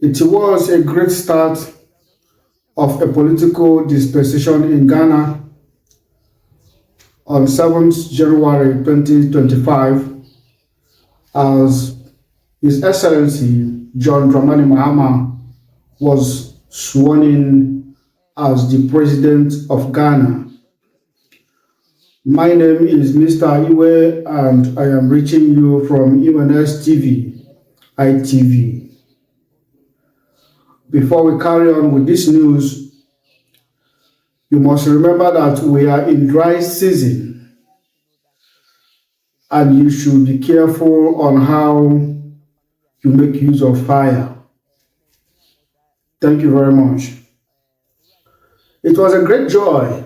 It was a great start of a political dispensation in Ghana on 7th January 2025 as His Excellency John Mahama was sworn in as the President of Ghana. My name is Mr. Iwe and I am reaching you from UNS TV, ITV. Before we carry on with this news, you must remember that we are in dry season and you should be careful on how you make use of fire. Thank you very much. It was a great joy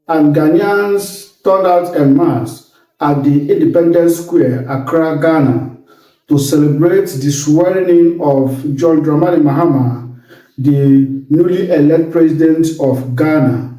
and Ghanaians turned out en masse at the Independence Square, Accra, Ghana, to celebrate the swearing-in of John Mahama, the newly elected president of Ghana.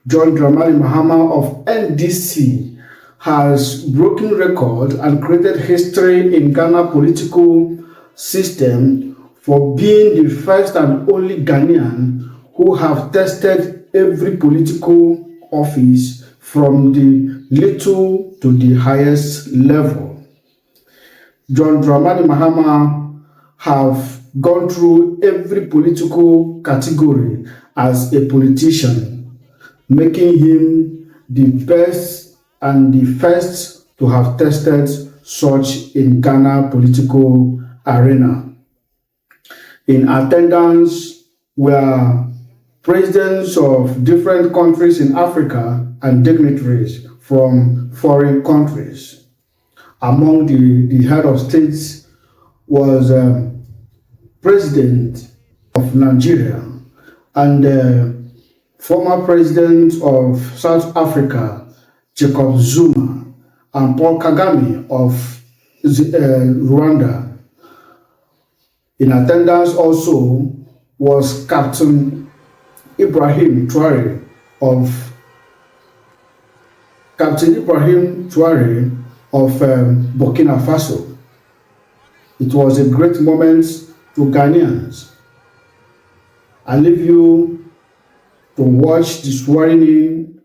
John Mahama of NDC has broken record and created history in Ghana political system for being the first and only Ghanaian who have tested every political office from the little to the highest level. John Mahama have gone through every political category as a politician, making him the best and the first to have tested such in Ghana political arena. In attendance were presidents of different countries in Africa and dignitaries from foreign countries. Among the head of states was President of Nigeria and former President of South Africa, Jacob Zuma, and Paul Kagame of Rwanda. In attendance also was Captain Ibrahim Traore of Burkina Faso. It was a great moment to Ghanaians. I leave you to watch the swearing-in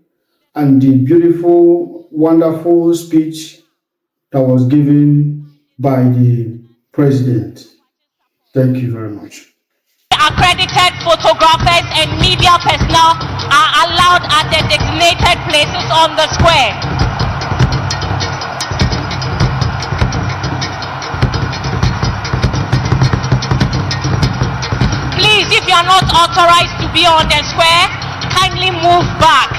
and the beautiful, wonderful speech that was given by the president. Thank you very much. Accredited photographers and media personnel are allowed at the designated places on the square. Please, if you are not authorized to be on the square, kindly move back.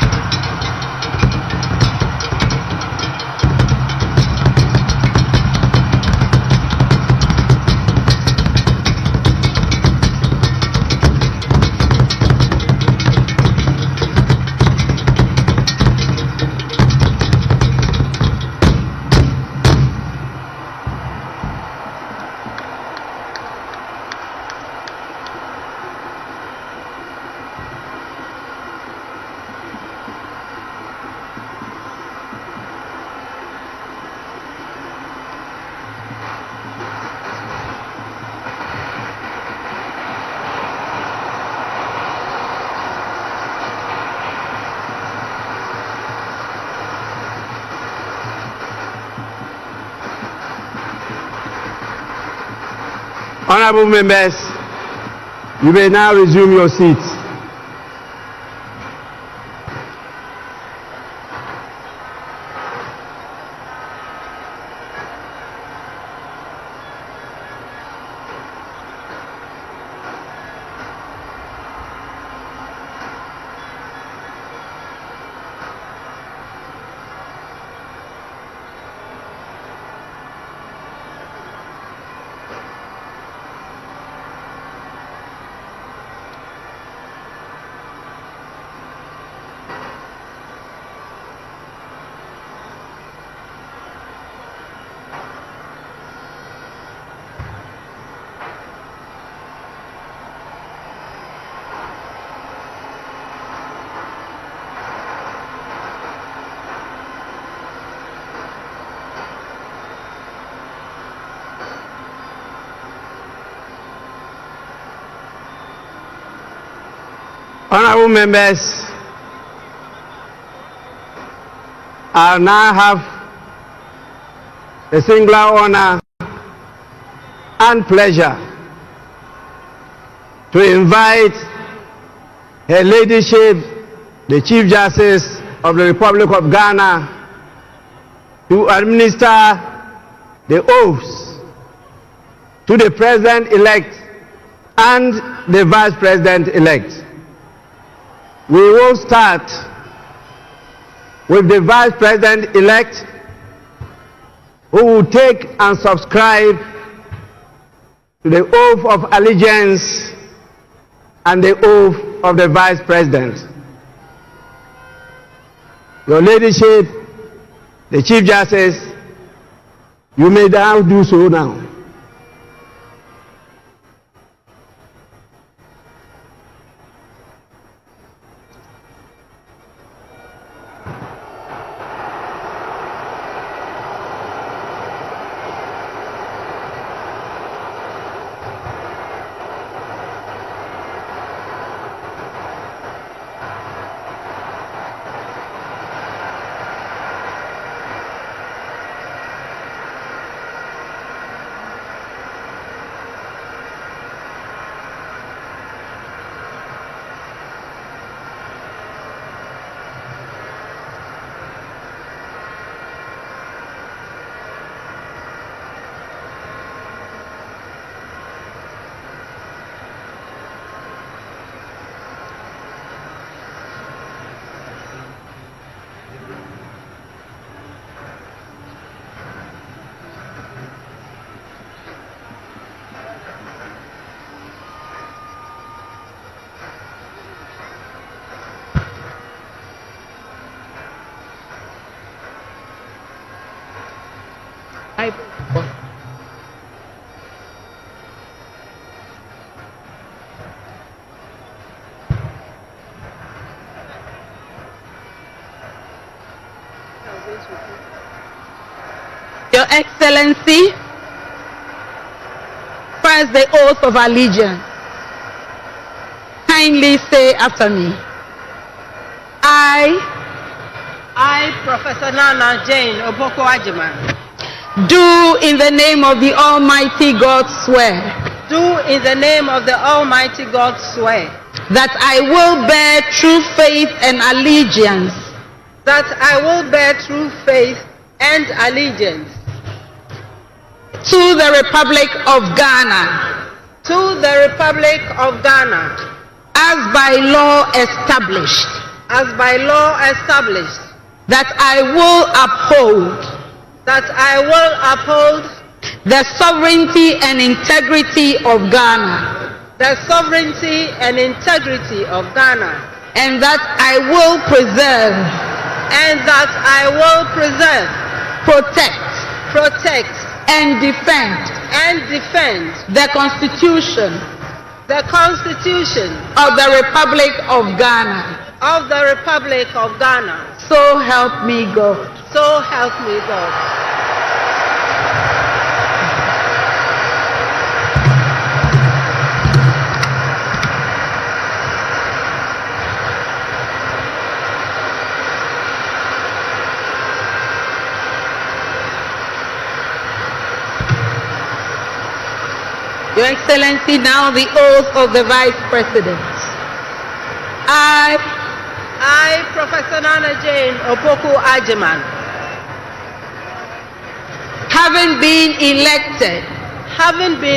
Honorable members, you may now resume your seats. Honorable members, I now have the singular honor and pleasure to invite Her Ladyship, the Chief Justice of the Republic of Ghana, to administer the oaths to the President-elect and the Vice President-elect. We will start with the Vice President-elect, who will take and subscribe to the oath of allegiance and the oath of the Vice President. Your Ladyship, the Chief Justice, you may now do so now. Your Excellency, first the oath of allegiance. Kindly say after me. I, Professor Nana Jane Akufo-Addo, do in the name of the Almighty God swear do in the name of the Almighty God swear that I will bear true faith and allegiance that I will bear true faith and allegiance to the Republic of Ghana as by law established, that I will uphold the sovereignty and integrity of Ghana, and that I will preserve, protect, and defend the Constitution of the Republic of Ghana. So help me God. So help me God. Your Excellency, now the oath of the Vice President. I, Professor Nana Jane Akufo-Addo, having been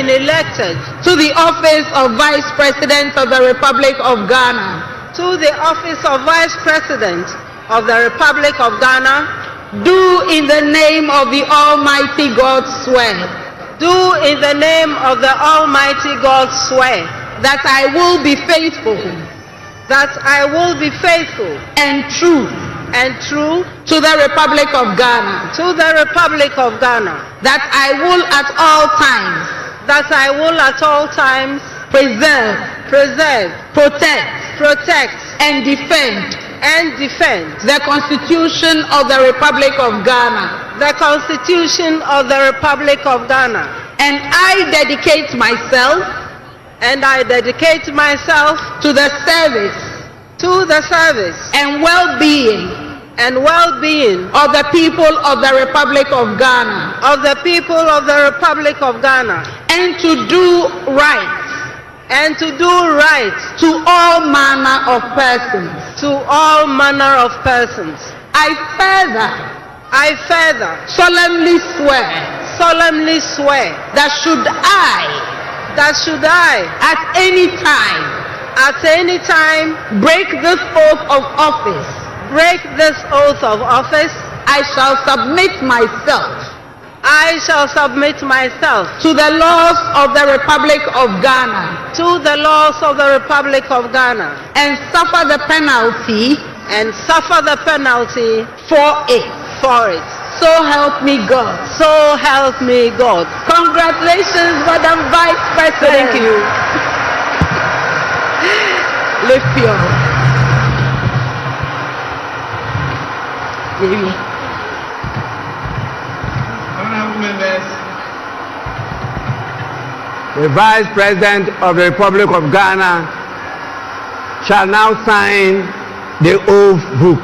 elected to the office of Vice President of the Republic of Ghana, do in the name of the Almighty God swear that I will be faithful and true to the Republic of Ghana, that I will at all times preserve, protect, and defend the Constitution of the Republic of Ghana, and I dedicate myself to the to the service and well-being and well-being of the people of the Republic of Ghana, of the people of the Republic of Ghana, and to do right and to do right to all manner of persons. to all manner of persons. I I further solemnly swear solemnly swear that should I at any time break this oath of office, break this oath of office, I shall submit myself to the laws of the Republic of Ghana and suffer the penalty for it. So help me God. So help me God. Congratulations, Madam Vice President. Thank you. Lift your baby. Honorable members, the Vice President of the Republic of Ghana shall now sign the oath book.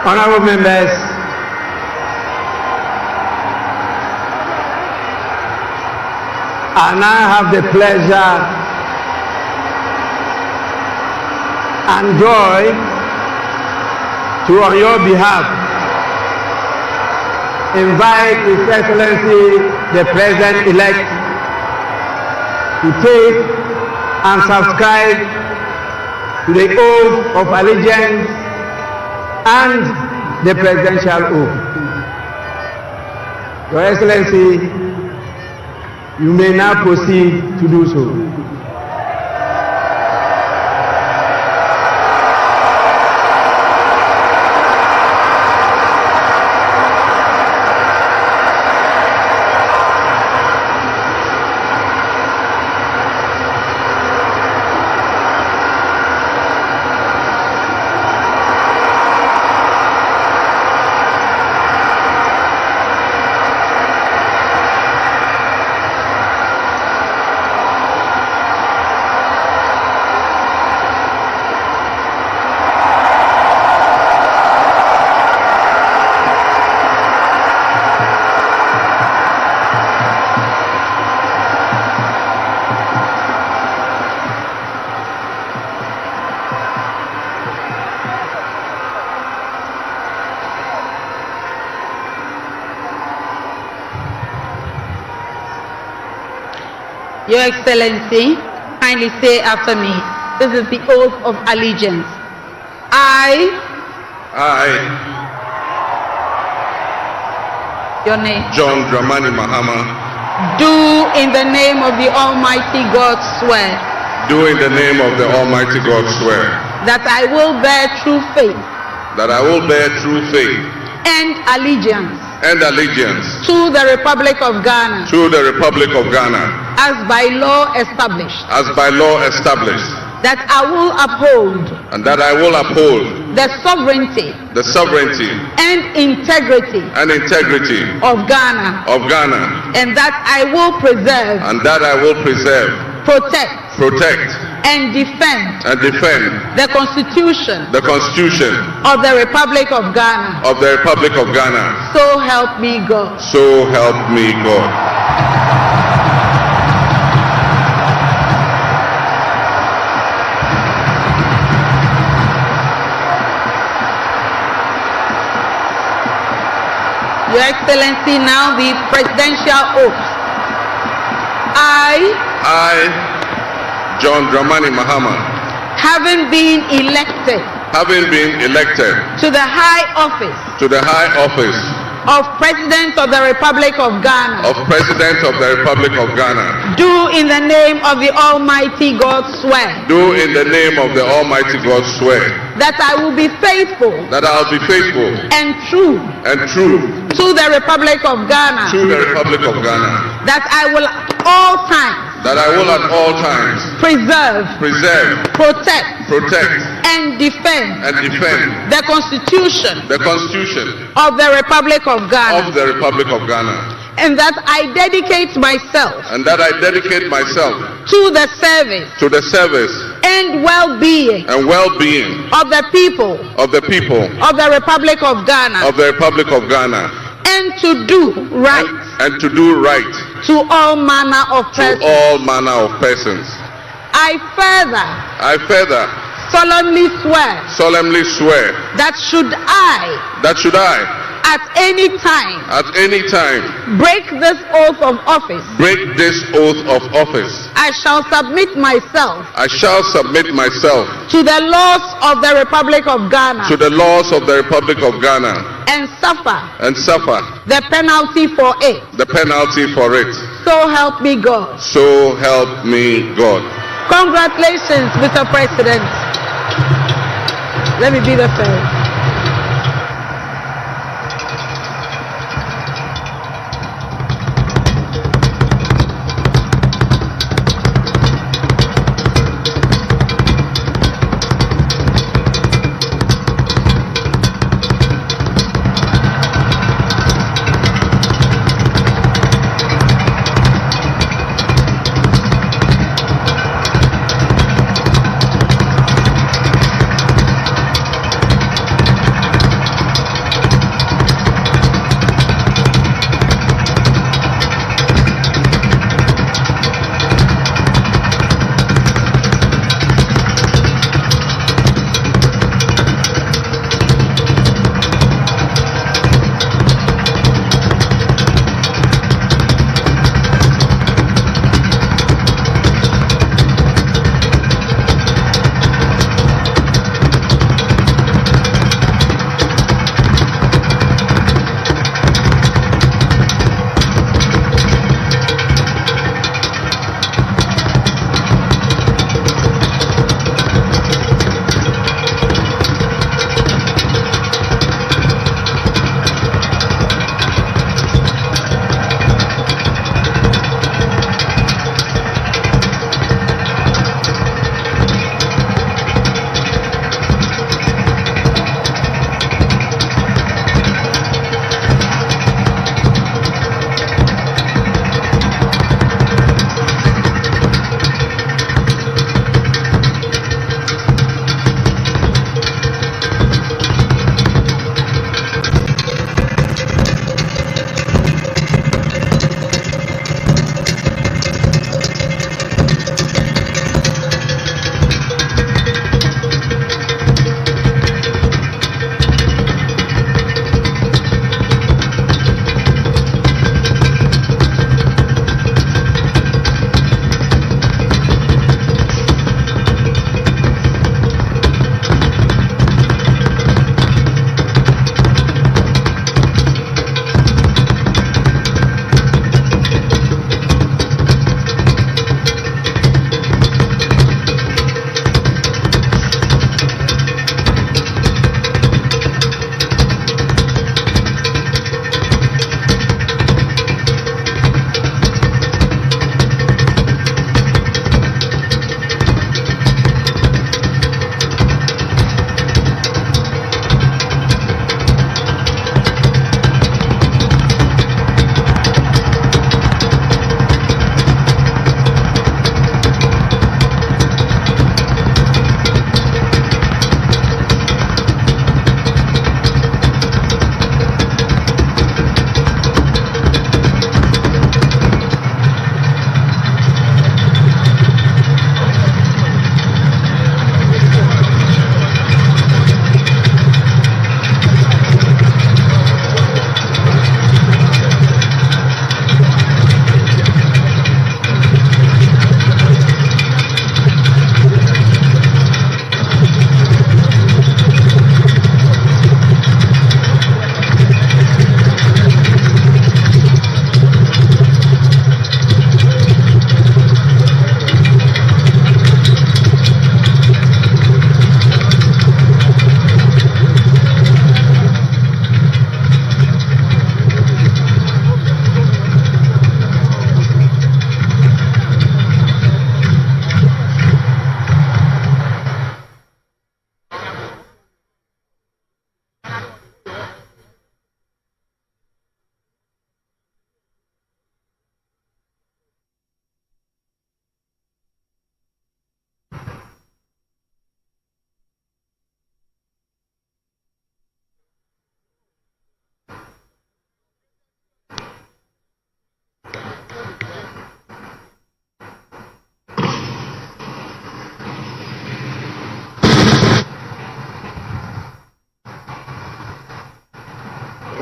Honorable members, I now have the pleasure and joy to, on your behalf, invite His Excellency the President-elect to take and subscribe to the oath of allegiance and the presidential oath. Your Excellency, you may now proceed to do so. Your Excellency, kindly say after me, this is the oath of allegiance. I, your name, John Mahama, do in the name of the Almighty God swear do in the name of the Almighty God swear that I will bear true faith that I will bear true faith and allegiance and allegiance to the Republic of Ghana to the Republic of Ghana as by law established, that I will uphold and that I will uphold the sovereignty and integrity of Ghana, and that I will preserve, protect and defend the Constitution of the Republic of Ghana. So help me God. So help me God. Your Excellency, now the presidential oath. I, John Mahama, having been elected to the high office of President of the Republic of Ghana, do in the name of the Almighty God swear that I will be faithful and true to the Republic of Ghana, that I will at all times preserve, protect and defend the Constitution of the Republic of Ghana, and that I dedicate myself to the service and well-being of the people of the Republic of Ghana, and to do right to all manner of persons. I further solemnly swear that should I at any time break this oath of office, I shall submit myself to the laws of the Republic of Ghana, and suffer the penalty for it. So help me God. Congratulations, Mr. President. Let me be the first.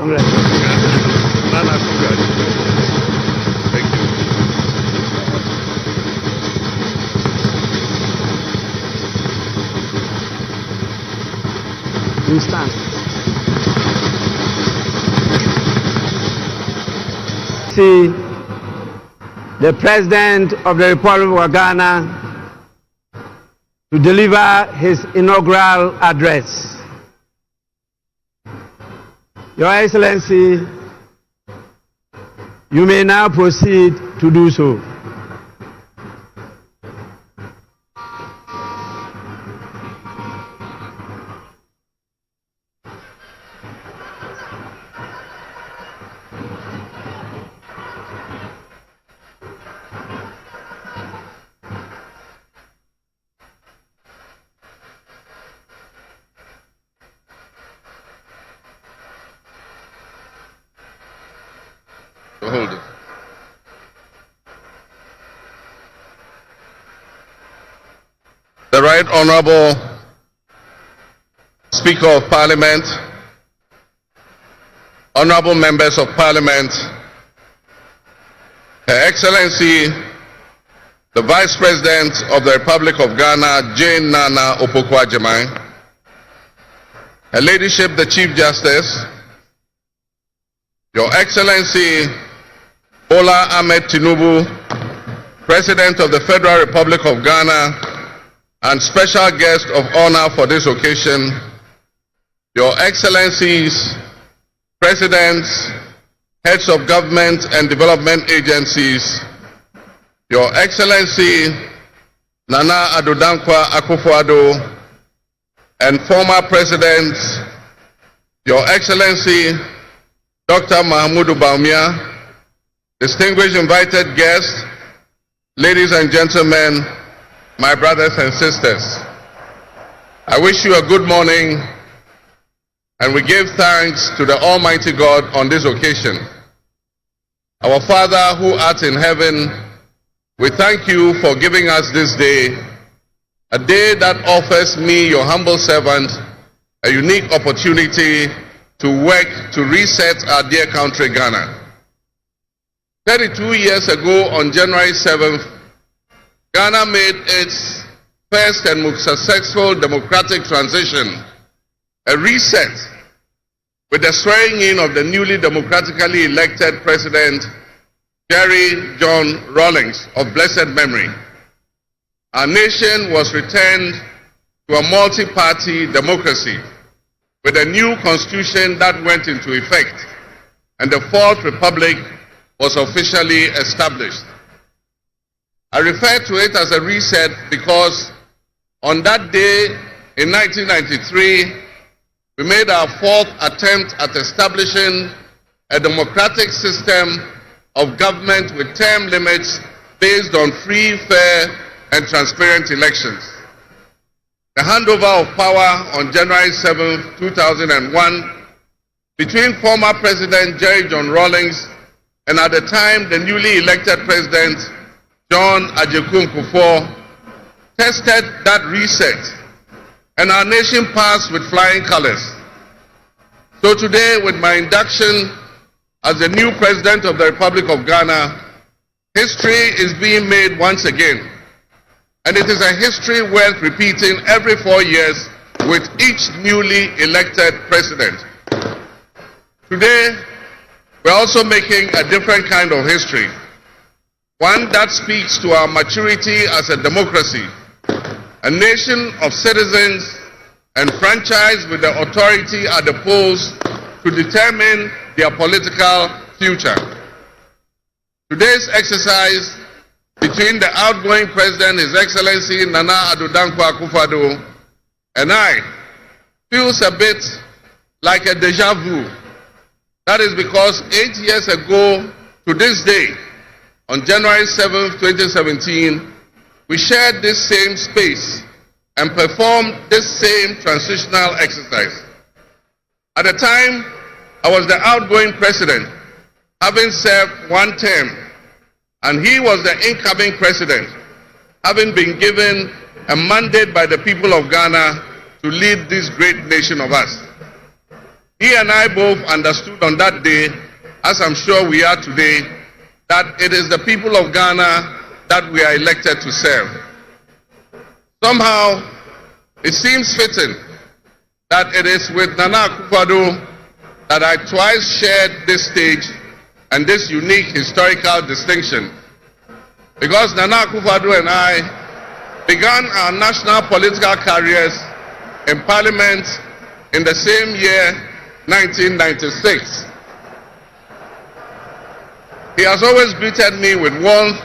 Nana, congratulations. Thank you. You stand. See the President of the Republic of Ghana to deliver his inaugural address. Your Excellency, you may now proceed to do so. Hold it. The Right Honorable Speaker of Parliament, Honorable Members of Parliament, Her Excellency, the Vice President of the Republic of Ghana, Jane Nana Akufo-Addo, Her Ladyship, the Chief Justice, Your Excellency, Bola Ahmed Tinubu, President of the Federal Republic of Ghana, and special guest of honor for this occasion, Your Excellencies, Presidents, Heads of Government and Development Agencies, Your Excellency Nana Akufo-Addo, and former Presidents, Your Excellency Dr. Mahamudu Bawumia, distinguished invited guests, ladies and gentlemen, my brothers and sisters. I wish you a good morning, and we give thanks to the Almighty God on this occasion. Our Father who art in heaven, we thank you for giving us this day, a day that offers me, your humble servant, a unique opportunity to work to reset our dear country, Ghana. 32 years ago, on January 7th, Ghana made its first and most successful democratic transition, a reset, with the swearing in of the newly democratically elected President, Jerry John Rawlings, of blessed memory. Our nation was returned to a multi-party democracy with a new constitution that went into effect, and the Fourth Republic was officially established. I refer to it as a reset because on that day in 1993, we made our fourth attempt at establishing a democratic system of government with term limits based on free, fair, and transparent elections. The handover of power on January 7, 2001, between former President Jerry John Rawlings and at the time the newly elected President John Akufo-Addo, tested that reset, and our nation passed with flying colors. So today, with my induction as the new President of the Republic of Ghana, history is being made once again. And it is a history worth repeating every 4 years with each newly elected president. Today, we're also making a different kind of history, one that speaks to our maturity as a democracy, a nation of citizens enfranchised with the authority at the polls to determine their political future. Today's exercise between the outgoing President, His Excellency Nana Akufo-Addo, and I feels a bit like a deja vu. That is because 8 years ago to this day, on January 7th, 2017, we shared this same space and performed this same transitional exercise. At the time, I was the outgoing President, having served one term, and he was the incoming President, having been given a mandate by the people of Ghana to lead this great nation of us. He and I both understood on that day, as I'm sure we are today, that it is the people of Ghana that we are elected to serve. Somehow, it seems fitting that it is with Nana Akufo-Addo that I twice shared this stage and this unique historical distinction. Because Nana Akufo-Addo and I began our national political careers in Parliament in the same year, 1996. He has always greeted me with warmth,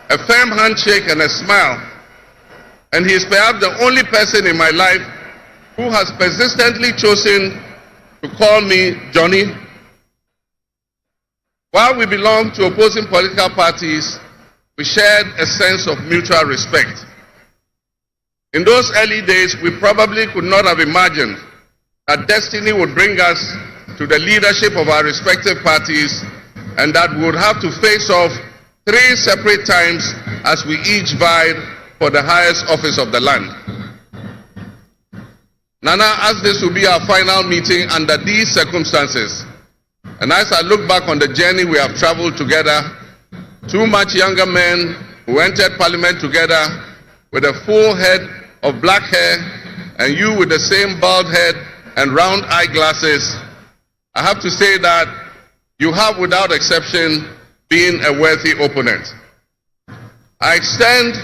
a firm handshake and a smile. And he is perhaps the only person in my life who has persistently chosen to call me Johnny. While we belonged to opposing political parties, we shared a sense of mutual respect. In those early days, we probably could not have imagined that destiny would bring us to the leadership of our respective parties and that we would have to face off 3 separate times as we each vied for the highest office of the land. Nana asked this to be our final meeting under these circumstances. And as I look back on the journey we have traveled together, 2 much younger men who entered Parliament together with a full head of black hair and you with the same bald head and round eyeglasses, I have to say that you have without exception been a worthy opponent. I extend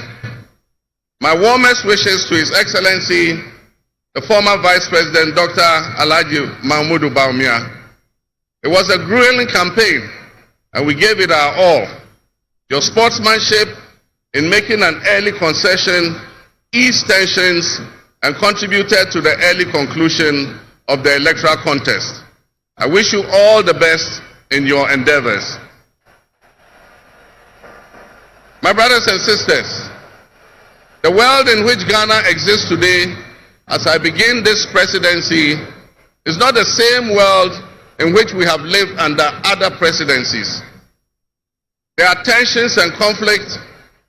my warmest wishes to His Excellency, the former Vice President, Dr. Alhaji Mahmoud Bawumia. It was a grueling campaign, and we gave it our all. Your sportsmanship in making an early concession eased tensions and contributed to the early conclusion of the electoral contest. I wish you all the best in your endeavors. My brothers and sisters, the world in which Ghana exists today, as I begin this presidency, is not the same world in which we have lived under other presidencies. There are tensions and conflicts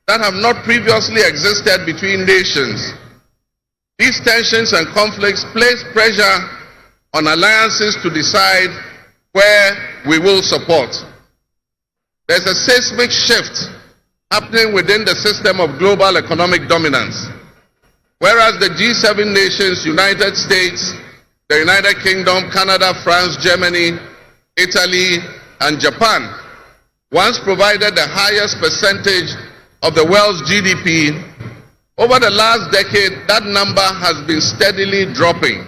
that have not previously existed between nations. These tensions and conflicts place pressure on alliances to decide where we will support. There's a seismic shift happening within the system of global economic dominance. Whereas the G7 nations, United States, the United Kingdom, Canada, France, Germany, Italy, and Japan once provided the highest percentage of the world's GDP, over the last decade, that number has been steadily dropping.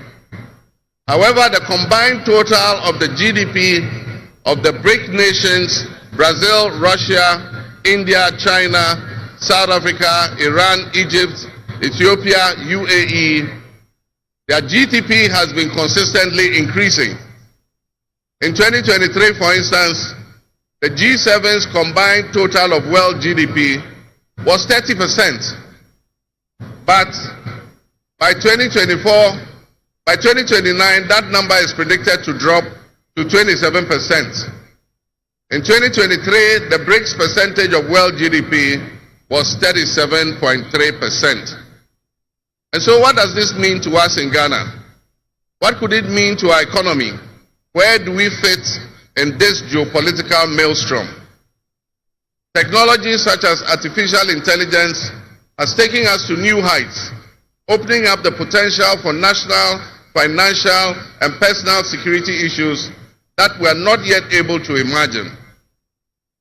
However, the combined total of the GDP of the BRIC nations, Brazil, Russia, India, China, South Africa, Iran, Egypt, Ethiopia, UAE, their GDP has been consistently increasing. In 2023, for instance, the G7's combined total of world GDP was 30%. But by 2029, that number is predicted to drop to 27%. In 2023, the BRICS percentage of world GDP was 37.3%. And so what does this mean to us in Ghana? What could it mean to our economy? Where do we fit in this geopolitical maelstrom? Technology such as artificial intelligence has taken us to new heights, opening up the potential for national, financial, and personal security issues that we are not yet able to imagine.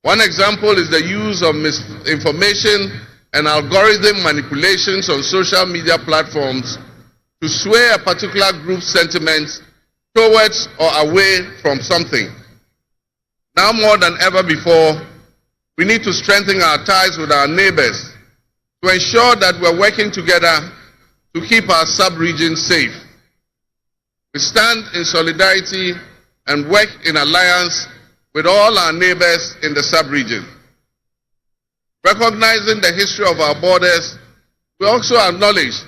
One example is the use of misinformation and algorithm manipulations on social media platforms to sway a particular group's sentiments towards or away from something. Now more than ever before, we need to strengthen our ties with our neighbors to ensure that we're working together to keep our sub-region safe. We stand in solidarity and work in alliance with all our neighbors in the sub-region. Recognizing the history of our borders, we also acknowledge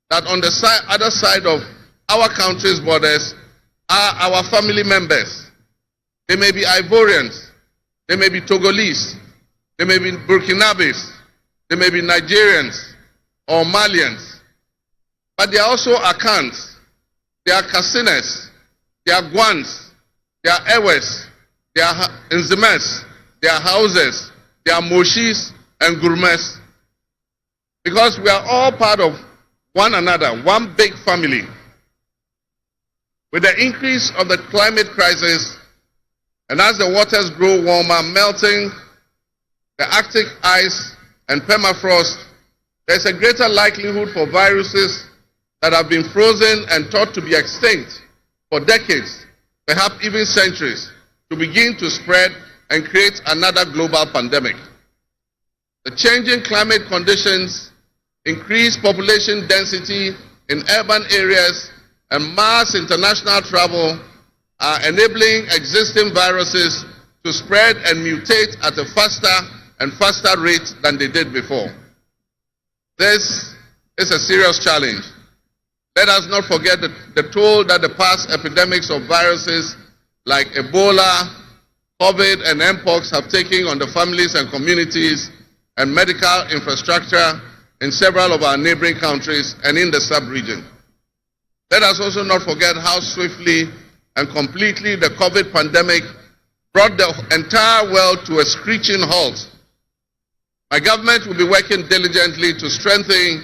that on the other side of our country's borders are our family members. They may be Ivorians, they may be Togolese, they may be Burkinabes, they may be Nigerians or Malians, but they are also Akans, they are Kassinas, they their guans, their ewes, their nzemes, their houses, their moshis and gourmets. Because we are all part of one another, one big family. With the increase of the climate crisis, and as the waters grow warmer, melting the Arctic ice and permafrost, there's a greater likelihood for viruses that have been frozen and thought to be extinct for decades, perhaps even centuries, to begin to spread and create another global pandemic. The changing climate conditions, increased population density in urban areas, and mass international travel are enabling existing viruses to spread and mutate at a faster and faster rate than they did before. This is a serious challenge. Let us not forget the toll that the past epidemics of viruses like Ebola, COVID, and Mpox have taken on the families and communities and medical infrastructure in several of our neighboring countries and in the sub-region. Let us also not forget how swiftly and completely the COVID pandemic brought the entire world to a screeching halt. My government will be working diligently to strengthen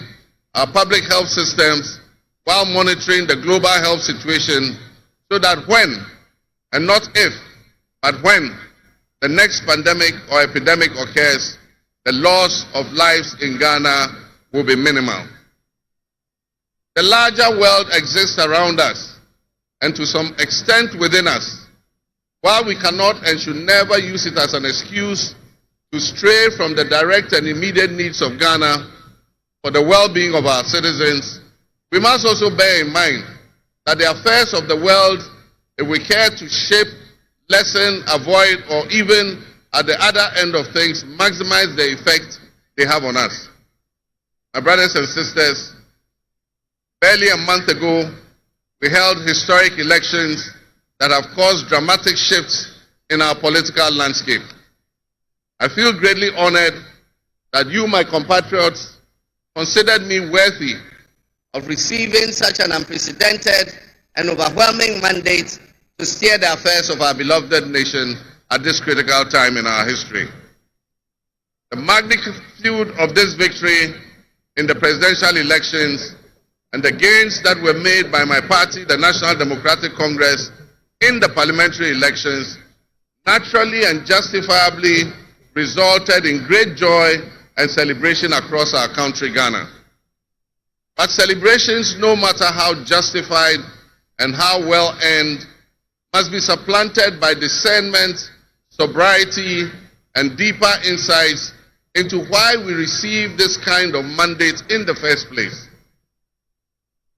our public health systems while monitoring the global health situation so that when, and not if, but when the next pandemic or epidemic occurs, the loss of lives in Ghana will be minimal. The larger world exists around us and to some extent within us. While we cannot and should never use it as an excuse to stray from the direct and immediate needs of Ghana for the well-being of our citizens, we must also bear in mind that the affairs of the world, if we care to shape, lessen, avoid, or even at the other end of things, maximize the effect they have on us. My brothers and sisters, barely a month ago, we held historic elections that have caused dramatic shifts in our political landscape. I feel greatly honored that you, my compatriots, considered me worthy of receiving such an unprecedented and overwhelming mandate to steer the affairs of our beloved nation at this critical time in our history. The magnitude of this victory in the presidential elections and the gains that were made by my party, the National Democratic Congress, in the parliamentary elections naturally and justifiably resulted in great joy and celebration across our country, Ghana. But celebrations, no matter how justified and how well earned, must be supplanted by discernment, sobriety, and deeper insights into why we received this kind of mandate in the first place.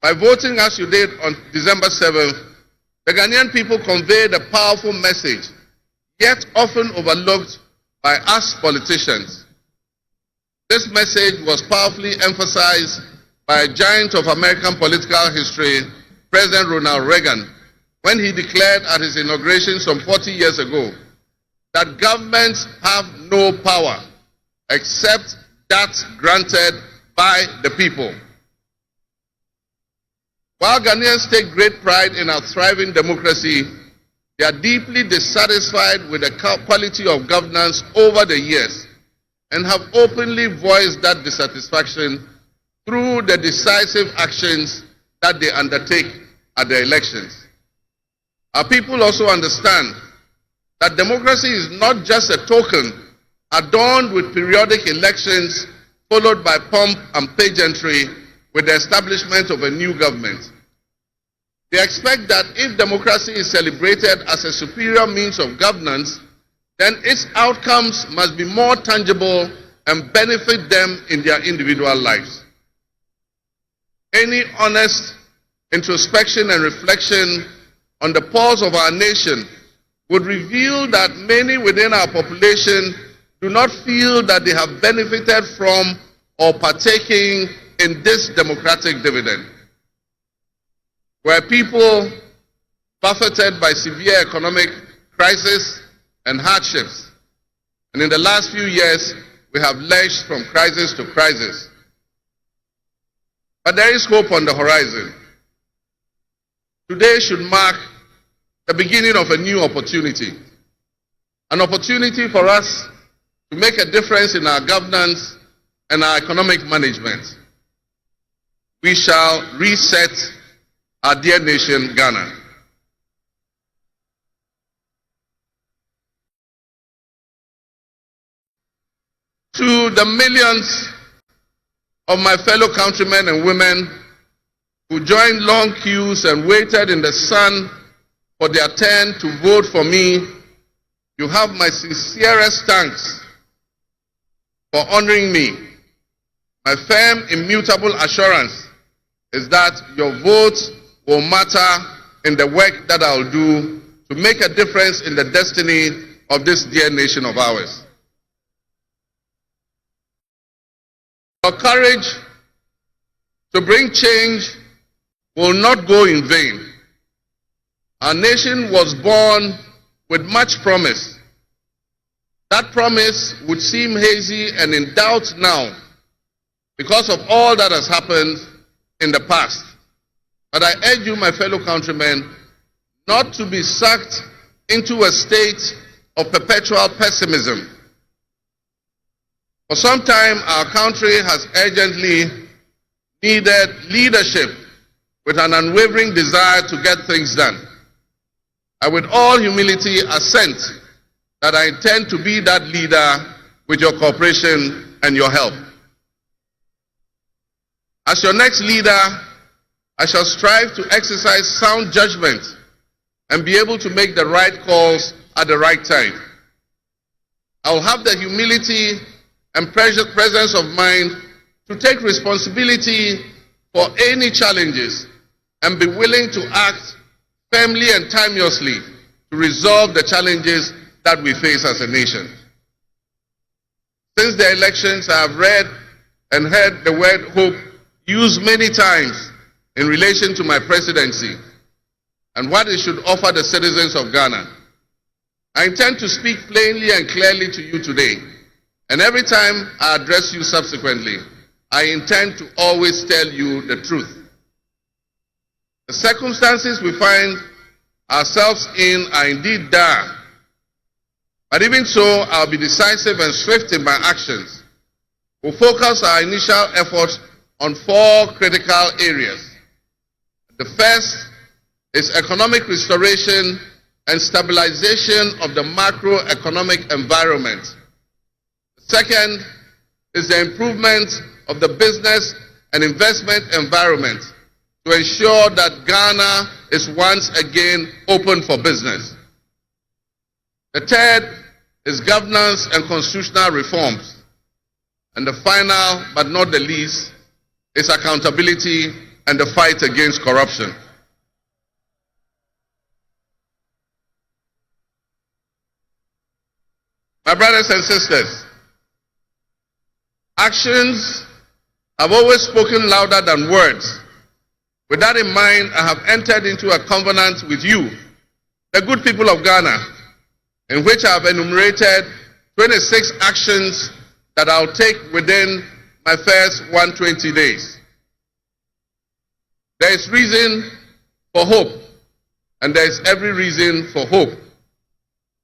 By voting as you did on December 7th, the Ghanaian people conveyed a powerful message, yet often overlooked by us politicians. This message was powerfully emphasized by a giant of American political history, President Ronald Reagan, when he declared at his inauguration some 40 years ago that governments have no power except that granted by the people. While Ghanaians take great pride in our thriving democracy, they are deeply dissatisfied with the quality of governance over the years and have openly voiced that dissatisfaction through the decisive actions that they undertake at the elections. Our people also understand that democracy is not just a token adorned with periodic elections followed by pomp and pageantry with the establishment of a new government. They expect that if democracy is celebrated as a superior means of governance, then its outcomes must be more tangible and benefit them in their individual lives. Any honest introspection and reflection on the pulse of our nation would reveal that many within our population do not feel that they have benefited from or partaking in this democratic dividend. Where people buffeted by severe economic crisis and hardships, and in the last few years we have lurched from crisis to crisis. But there is hope on the horizon. Today should mark the beginning of a new opportunity. An opportunity for us to make a difference in our governance and our economic management. We shall reset our dear nation, Ghana. To the millions of my fellow countrymen and women who joined long queues and waited in the sun for their turn to vote for me, you have my sincerest thanks for honoring me. My firm, immutable assurance is that your votes will matter in the work that I'll do to make a difference in the destiny of this dear nation of ours. Your courage to bring change will not go in vain. Our nation was born with much promise. That promise would seem hazy and in doubt now because of all that has happened in the past. But I urge you, my fellow countrymen, not to be sucked into a state of perpetual pessimism. For some time, our country has urgently needed leadership with an unwavering desire to get things done. I, with all humility, assent that I intend to be that leader with your cooperation and your help. As your next leader, I shall strive to exercise sound judgment and be able to make the right calls at the right time. I will have the humility and presence of mind to take responsibility for any challenges and be willing to act firmly and timeously to resolve the challenges that we face as a nation. Since the elections, I have read and heard the word hope used many times in relation to my presidency and what it should offer the citizens of Ghana. I intend to speak plainly and clearly to you today, and every time I address you subsequently, I intend to always tell you the truth. The circumstances we find ourselves in are indeed dire, but even so, I'll be decisive and swift in my actions. We'll focus our initial efforts on 4 critical areas. The first is economic restoration and stabilization of the macroeconomic environment. The second is the improvement of the business and investment environment to ensure that Ghana is once again open for business. The third is governance and constitutional reforms. And the final, but not the least, is accountability and the fight against corruption. My brothers and sisters, actions have always spoken louder than words. With that in mind, I have entered into a covenant with you, the good people of Ghana, in which I have enumerated 26 actions that I'll take within my first 120 days. There is reason for hope, and there is every reason for hope.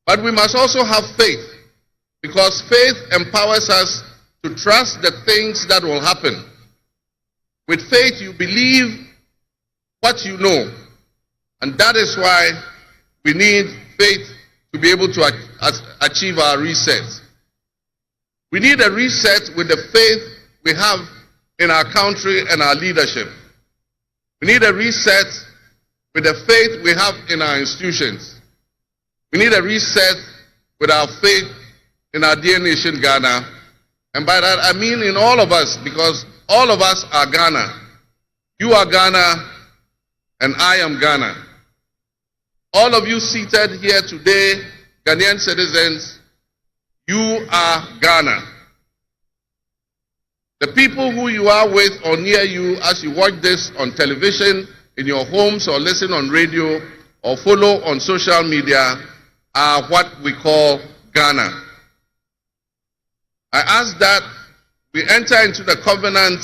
But we must also have faith, because faith empowers us to trust the things that will happen. With faith, you believe what you know, and that is why we need faith to be able to achieve our reset. We need a reset with the faith we have in our country and our leadership. We need a reset with the faith we have in our institutions. We need a reset with our faith in our dear nation, Ghana. And by that, I mean in all of us, because all of us are Ghana. You are Ghana, and I am Ghana. All of you seated here today, Ghanaian citizens, you are Ghana. The people who you are with or near you as you watch this on television, in your homes, or listen on radio, or follow on social media are what we call Ghana. I ask that we enter into the covenant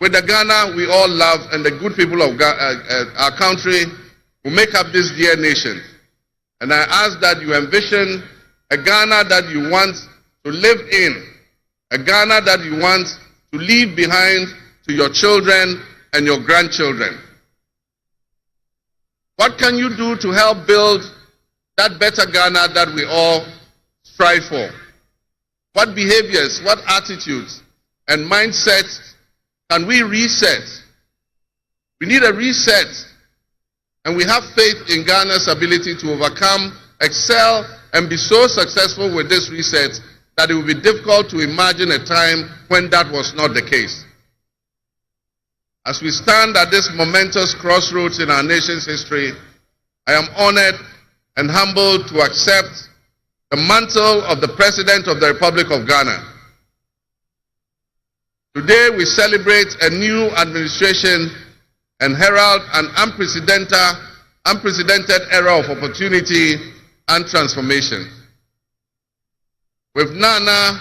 with the Ghana we all love and the good people of our country who make up this dear nation. And I ask that you envision a Ghana that you want to live in, a Ghana that you want to leave behind to your children and your grandchildren. What can you do to help build that better Ghana that we all strive for? What behaviors, what attitudes and mindsets can we reset? We need a reset, and we have faith in Ghana's ability to overcome, excel, and be so successful with this reset that it will be difficult to imagine a time when that was not the case. As we stand at this momentous crossroads in our nation's history, I am honored and humbled to accept the mantle of the President of the Republic of Ghana. Today we celebrate a new administration and herald an unprecedented era of opportunity and transformation. With Nana,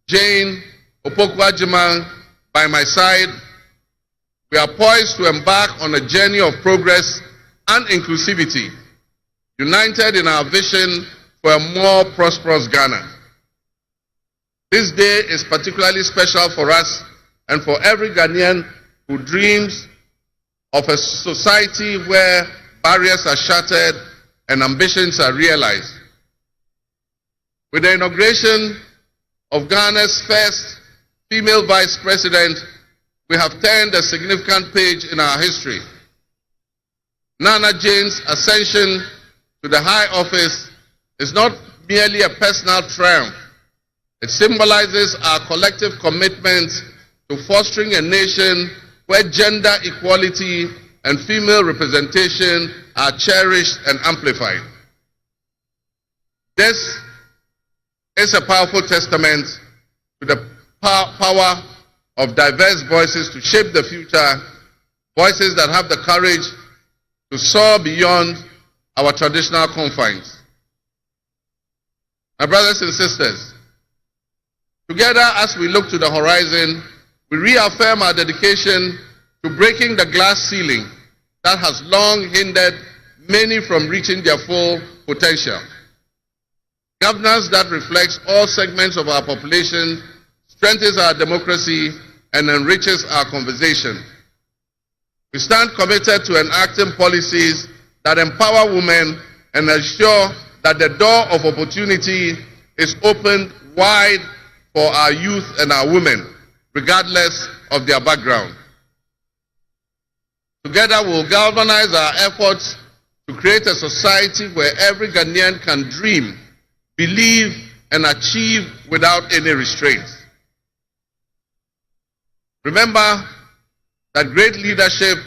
Jane, Opoku-Agyeman by my side, we are poised to embark on a journey of progress and inclusivity, united in our vision for a more prosperous Ghana. This day is particularly special for us and for every Ghanaian who dreams of a society where barriers are shattered and ambitions are realized. With the inauguration of Ghana's first female vice president, we have turned a significant page in our history. Nana Jane's ascension to the high office is not merely a personal triumph. It symbolizes our collective commitment to fostering a nation where gender equality and female representation are cherished and amplified. This is a powerful testament to the power of diverse voices to shape the future, voices that have the courage to soar beyond our traditional confines. My brothers and sisters, together as we look to the horizon, we reaffirm our dedication to breaking the glass ceiling that has long hindered many from reaching their full potential. Governance that reflects all segments of our population strengthens our democracy and enriches our conversation. We stand committed to enacting policies that empower women and ensure that the door of opportunity is opened wide for our youth and our women, regardless of their background. Together we'll galvanize our efforts to create a society where every Ghanaian can dream, believe, and achieve without any restraints. Remember that great leadership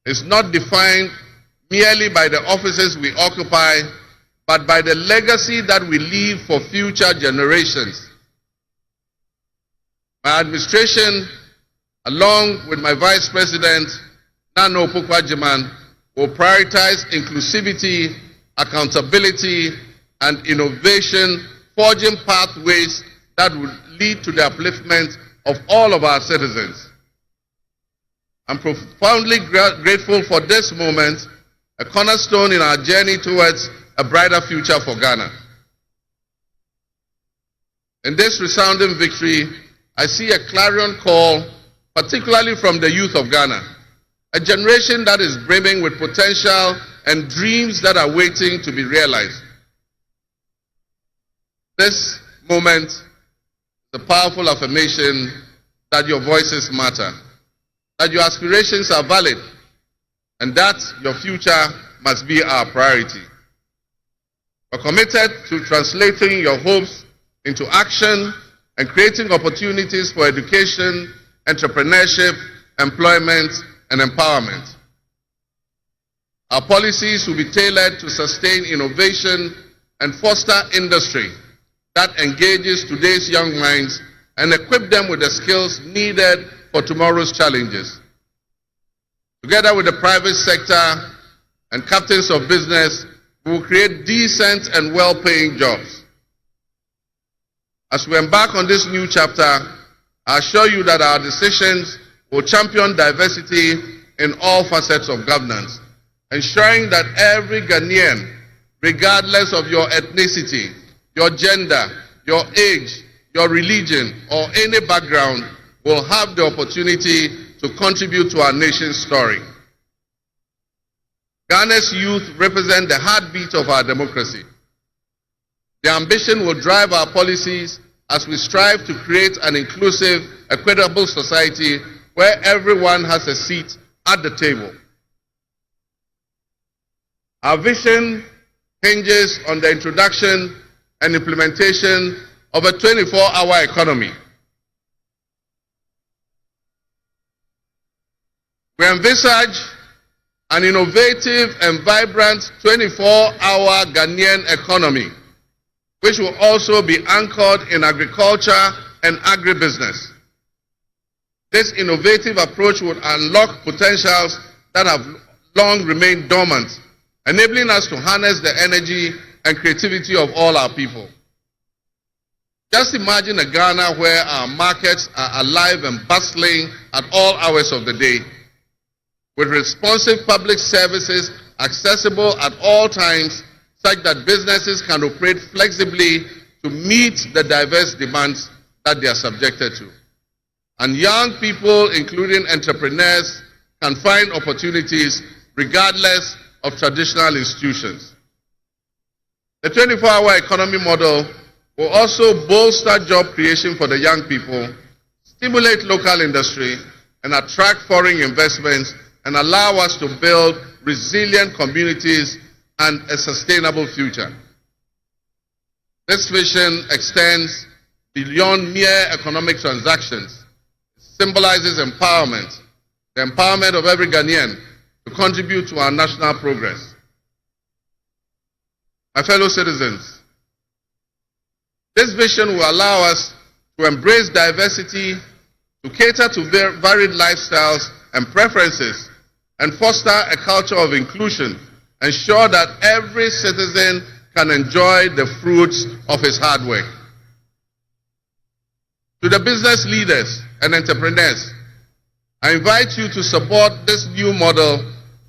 is not defined merely by the offices we occupy, but by the legacy that we leave for future generations. My administration, along with my Vice President, Nana Akufo-Addo, will prioritize inclusivity, accountability, and innovation, forging pathways that will lead to the upliftment of all of our citizens. I'm profoundly grateful for this moment, a cornerstone in our journey towards a brighter future for Ghana. In this resounding victory, I see a clarion call, particularly from the youth of Ghana, a generation that is brimming with potential and dreams that are waiting to be realized. This moment is a powerful affirmation that your voices matter, that your aspirations are valid, and that your future must be our priority. We're committed to translating your hopes into action and creating opportunities for education, entrepreneurship, employment, and empowerment. Our policies will be tailored to sustain innovation and foster industry that engages today's young minds and equip them with the skills needed for tomorrow's challenges. Together with the private sector and captains of business, we will create decent and well-paying jobs. As we embark on this new chapter, I assure you that our decisions will champion diversity in all facets of governance, ensuring that every Ghanaian, regardless of your ethnicity, your gender, your age, your religion, or any background, will have the opportunity to contribute to our nation's story. Ghana's youth represent the heartbeat of our democracy. Their ambition will drive our policies as we strive to create an inclusive, equitable society where everyone has a seat at the table. Our vision hinges on the introduction and implementation of a 24-hour economy. We envisage an innovative and vibrant 24-hour Ghanaian economy, which will also be anchored in agriculture and agribusiness. This innovative approach would unlock potentials that have long remained dormant, enabling us to harness the energy and creativity of all our people. Just imagine a Ghana where our markets are alive and bustling at all hours of the day, with responsive public services accessible at all times, such that businesses can operate flexibly to meet the diverse demands that they are subjected to. And young people, including entrepreneurs, can find opportunities regardless of traditional institutions. The 24-hour economy model will also bolster job creation for the young people, stimulate local industry, and attract foreign investments, and allow us to build resilient communities and a sustainable future. This vision extends beyond mere economic transactions. It symbolizes empowerment, the empowerment of every Ghanaian to contribute to our national progress. My fellow citizens, this vision will allow us to embrace diversity, to cater to varied lifestyles and preferences, and foster a culture of inclusion, ensure that every citizen can enjoy the fruits of his hard work. To the business leaders and entrepreneurs, I invite you to support this new model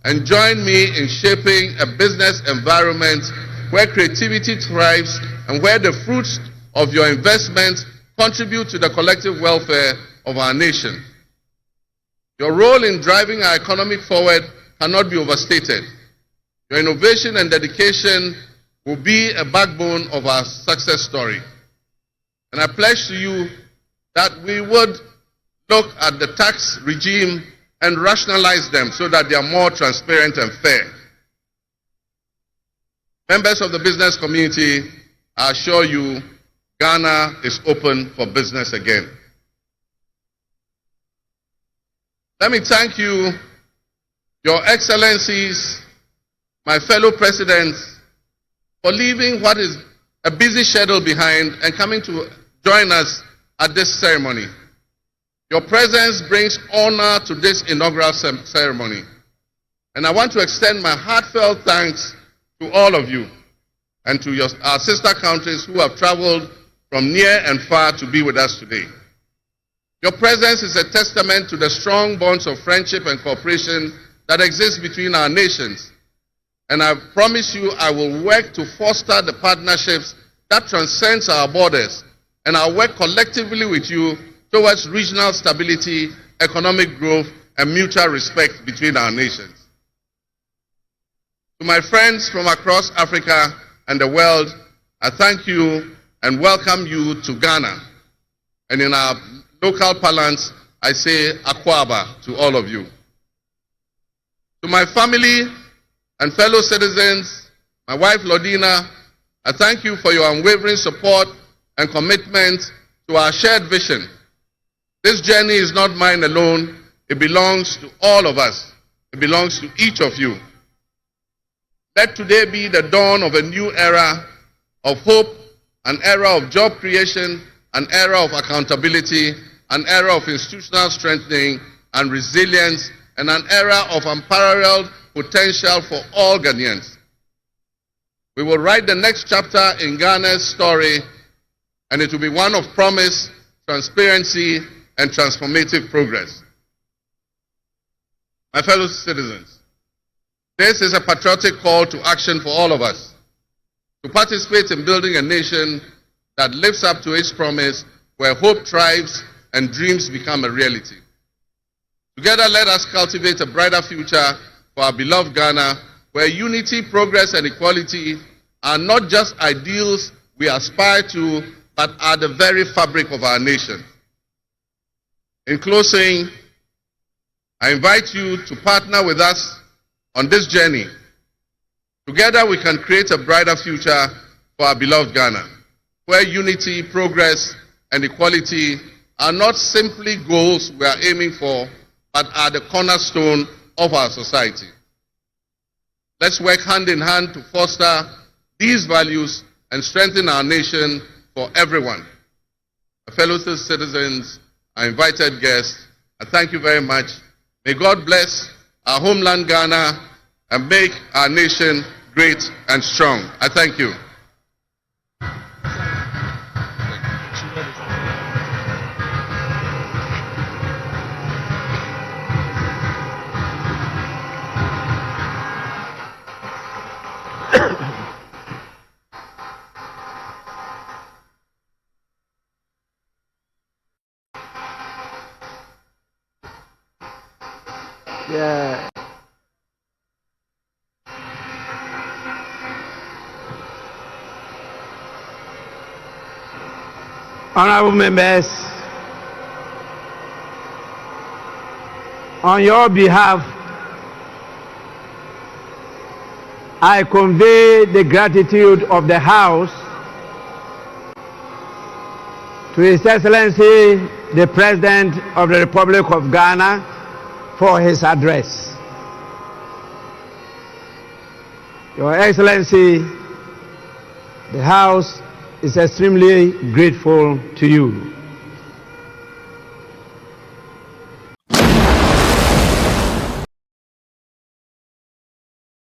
and join me in shaping a business environment where creativity thrives and where the fruits of your investment contribute to the collective welfare of our nation. Your role in driving our economy forward cannot be overstated. Your innovation and dedication will be a backbone of our success story. And I pledge to you that we would look at the tax regime and rationalize them so that they are more transparent and fair. Members of the business community, I assure you, Ghana is open for business again. Let me thank you, Your Excellencies, my fellow presidents, for leaving what is a busy schedule behind and coming to join us at this ceremony. Your presence brings honor to this inaugural ceremony. And I want to extend my heartfelt thanks to all of you and to our sister countries who have traveled from near and far to be with us today. Your presence is a testament to the strong bonds of friendship and cooperation that exist between our nations. And I promise you I will work to foster the partnerships that transcends our borders, and I'll work collectively with you towards regional stability, economic growth, and mutual respect between our nations. To my friends from across Africa and the world, I thank you and welcome you to Ghana. And in our local parlance, I say Akwaba to all of you. To my family and fellow citizens, my wife Lodina, I thank you for your unwavering support and commitment to our shared vision. This journey is not mine alone. It belongs to all of us. It belongs to each of you. Let today be the dawn of a new era of hope, an era of job creation, an era of accountability, an era of institutional strengthening and resilience, and an era of unparalleled potential for all Ghanaians. We will write the next chapter in Ghana's story, and it will be one of promise, transparency, and transformative progress. My fellow citizens, This is a patriotic call to action for all of us to participate in building a nation that lives up to its promise, where hope thrives and dreams become a reality. Together, let us cultivate a brighter future for our beloved Ghana, where unity, progress, and equality are not just ideals we aspire to, but are the very fabric of our nation. In closing, I invite you to partner with us on this journey. Together, we can create a brighter future for our beloved Ghana, where unity, progress, and equality are not simply goals we are aiming for, but are the cornerstone of our society. Let's work hand in hand to foster these values and strengthen our nation for everyone. My fellow citizens, our invited guests, I thank you very much. May God bless our homeland Ghana and make our nation great and strong. I thank you. Yeah. Honorable members, on your behalf, I convey the gratitude of the House to His Excellency, the President of the Republic of Ghana, for his address. Your Excellency, the House is extremely grateful to you.